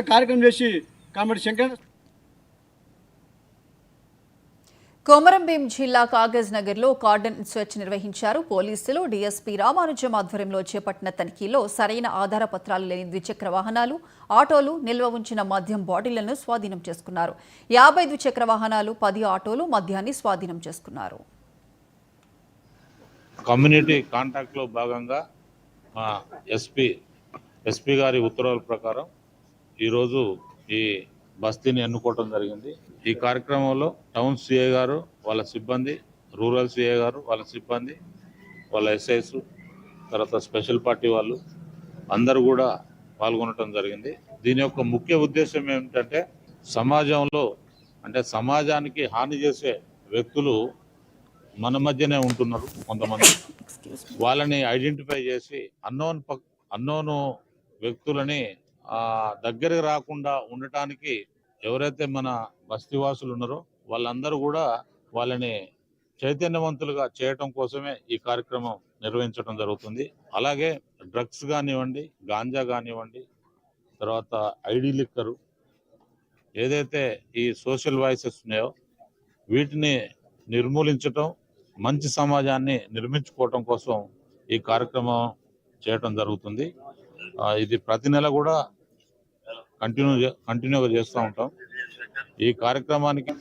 కార్యక్రమం చేసి కామెడీ శంకర్ కొమరంభీం జిల్లా కాగజ్ నగర్లో కార్డన్ సెర్చ్ నిర్వహించారు పోలీసులు. డీఎస్పీ రామానుజం ఆధ్వర్యంలో చేపట్టిన తనిఖీలో సరైన ఆధార పత్రాలు లేని ద్విచక్ర వాహనాలు, ఆటోలు, నిల్వ ఉంచిన మద్యం బాటిళ్లను స్వాధీనం చేసుకున్నారు. 50 ద్విచక్ర వాహనాలు, 10 ఆటోలు మద్యాన్ని స్వాధీనం చేసుకున్నారు. కమ్యూనిటీ కాంటాక్ట్ లో భాగంగా ఎస్పీ గారి ఉత్తర్వుల ప్రకారం ఈరోజు ఈ బస్తీని ఎన్నుకోవడం జరిగింది. ఈ కార్యక్రమంలో టౌన్ సిఐ గారు వాళ్ళ సిబ్బంది, రూరల్ సిఐ గారు వాళ్ళ సిబ్బంది, వాళ్ళ ఎస్ఐస్, తర్వాత స్పెషల్ పార్టీ వాళ్ళు అందరూ కూడా పాల్గొనడం జరిగింది. దీని యొక్క ముఖ్య ఉద్దేశం ఏమిటంటే సమాజంలో సమాజానికి హాని చేసే వ్యక్తులు మన మధ్యనే ఉంటున్నారు. కొంతమంది వాళ్ళని ఐడెంటిఫై చేసి అన్నోను వ్యక్తులని దగ్గరికి రాకుండా ఉండటానికి ఎవరైతే మన బస్తీవాసులు ఉన్నారో వాళ్ళందరూ కూడా వాళ్ళని చైతన్యవంతులుగా చేయటం కోసమే ఈ కార్యక్రమం నిర్వహించడం జరుగుతుంది. అలాగే డ్రగ్స్ కానివ్వండి, గాంజా కానివ్వండి, తర్వాత ఐడి లిక్కరు, ఏదైతే ఈ సోషల్ వాయిసెస్ ఉన్నాయో వీటిని నిర్మూలించటం, మంచి సమాజాన్ని నిర్మించుకోవటం కోసం ఈ కార్యక్రమం చేయటం జరుగుతుంది. ఇది ప్రతి నెల కూడా కంటిన్యూగా చేస్తూ ఉంటాం. ఈ కార్యక్రమానికి